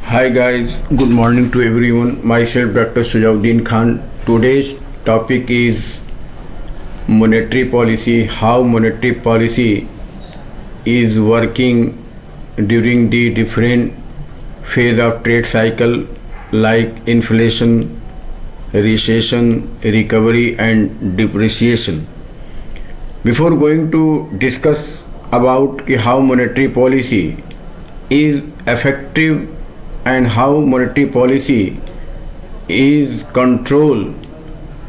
Hi guys, good morning to everyone. Myself Dr. Sujauddin Khan. Today's topic is monetary policy, how monetary policy is working during the different phase of trade cycle like inflation, recession, recovery and depreciation. Before going to discuss about how monetary policy is effective and how monetary policy is control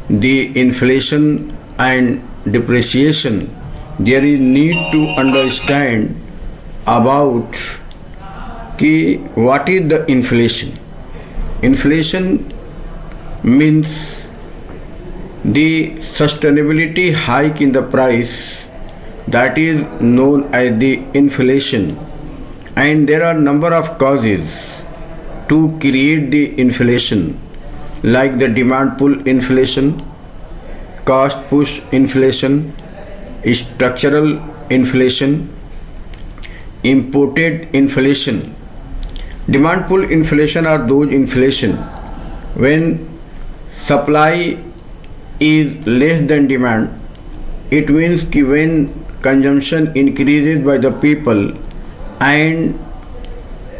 the inflation and depreciation, there is need to understand about what is the inflation. Inflation means the sustainability hike in the price, that is known as the inflation, and there are number of causes to create the inflation like the demand pull inflation, cost push inflation, structural inflation, imported inflation. Demand pull inflation are those inflation when supply is less than demand. It means कि when consumption increases by the people and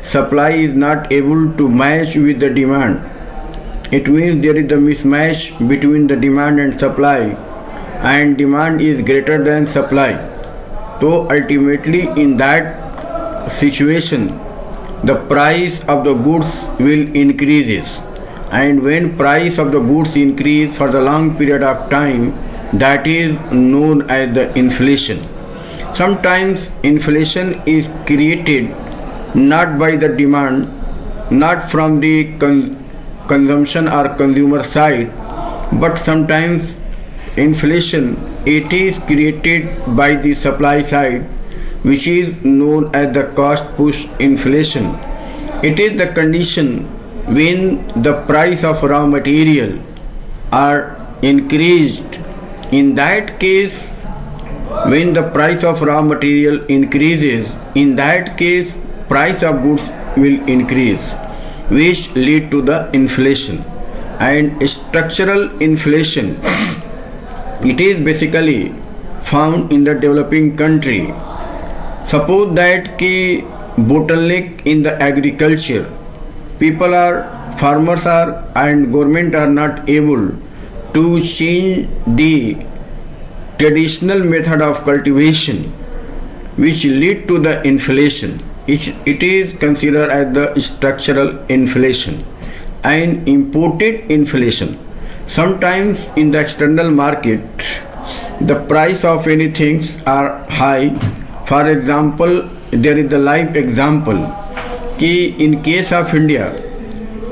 supply is not able to match with the demand, it means there is a mismatch between the demand and supply, and demand is greater than supply. So ultimately in that situation the price of the goods will increases, and when price of the goods increase for the long period of time, that is known as the inflation. Sometimes inflation is created not by the demand, not from the consumption or consumer side, but sometimes inflation it is created by the supply side, which is known as the cost push inflation. It is the condition when the price of raw material are increased. In that case, when the price of raw material increases, in that case price of goods will increase, which lead to the inflation. And structural inflation, it is basically found in the developing country. Suppose that ki bottleneck in the agriculture, farmers are and government are not able to change the traditional method of cultivation, which lead to the inflation. It is considered as the structural inflation. And imported inflation, sometimes in the external market the price of anything are high. For example, there is the live example कि in case of India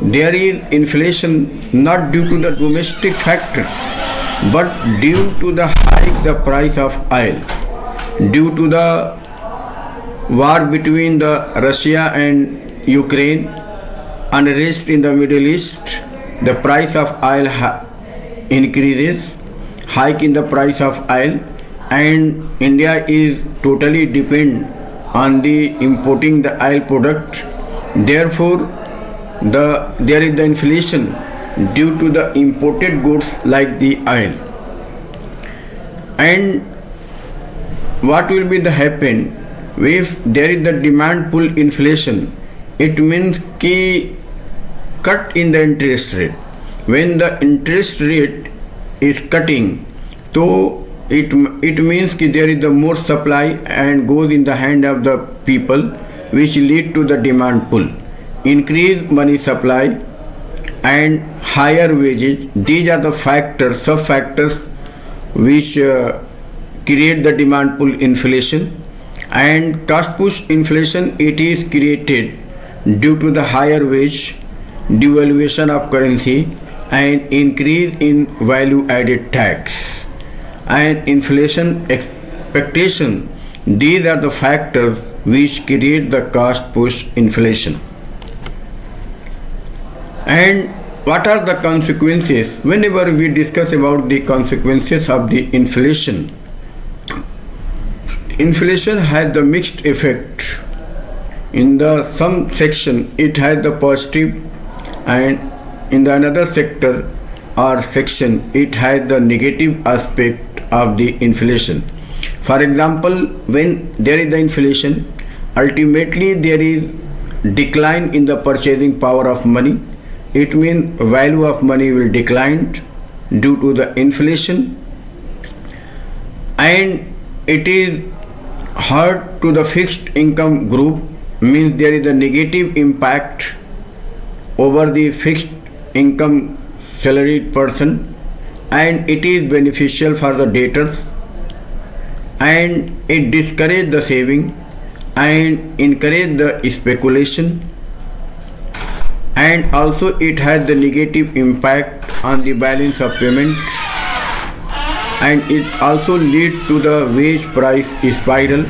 there is inflation not due to the domestic factor but due to the hike the price of oil, due to the war between the Russia and Ukraine, unrest in the Middle East, the price of oil increases, hike in the price of oil, and India is totally depend on the importing the oil product. Therefore, there is the inflation due to the imported goods like the oil. And what will be the happen if there is the demand pull inflation? It means कि cut in the interest rate. When the interest rate is cutting, so it means कि there is the more supply and goes in the hand of the people, which lead to the demand pull, increase money supply and higher wages. These are the factors, sub factors which create the demand pull inflation. And cost push inflation, it is created due to the higher wage, devaluation of currency and increase in value added tax and inflation expectation. These are the factors which create the cost push inflation. And what are the consequences? Whenever we discuss about the consequences of the inflation, inflation has the mixed effect. In the some section it has the positive, and in the another sector or section it has the negative aspect of the inflation. For example, when there is the inflation, ultimately there is decline in the purchasing power of money. It means value of money will decline due to the inflation, and it is hurt to the fixed income group, means there is a negative impact over the fixed income salaried person, and it is beneficial for the debtors, and it discourage the saving and encourage the speculation, and also it has the negative impact on the balance of payment, and it also lead to the wage price spiral.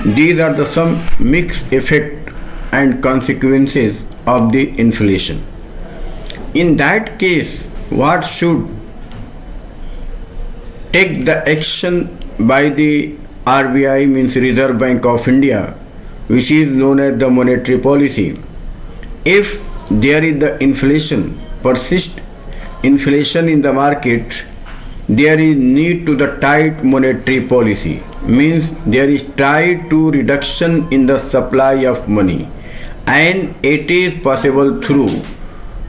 These are the some mixed effect and consequences of the inflation. In that case, what should take the action by the RBI, means Reserve Bank of India, which is known as the monetary policy. If there is the inflation, persist inflation in the market, there is need to the tight monetary policy, means there is tied to reduction in the supply of money, and it is possible through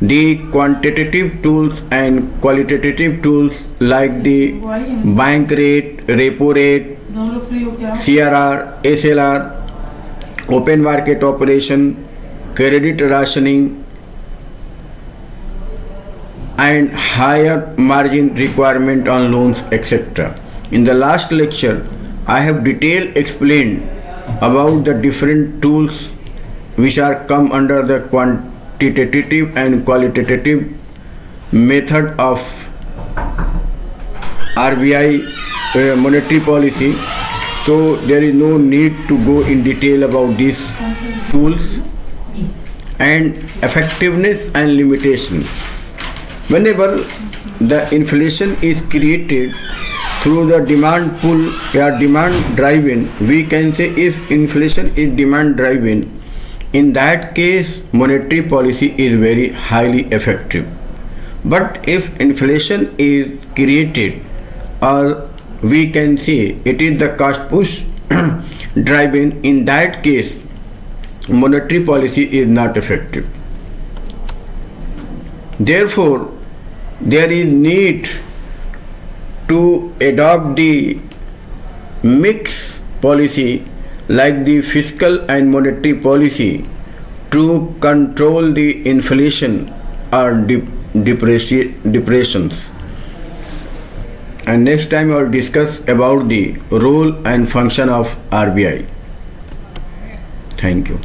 the quantitative tools and qualitative tools like the bank rate, repo rate, CRR, SLR, open market operation, credit rationing, and higher margin requirement on loans, etc. In the last lecture, I have detailed explained about the different tools which are come under the quantitative and qualitative method of RBI monetary policy. So there is no need to go in detail about these tools and effectiveness and limitations. Whenever the inflation is created through the demand pull or demand driven, we can say if inflation is demand driven, in that case monetary policy is very highly effective. But if inflation is created, or we can say it is the cost push driven, in that case monetary policy is not effective. Therefore, there is need to adopt the mixed policy like the fiscal and monetary policy to control the inflation or depressions. And next time I will discuss about the role and function of RBI. Thank you.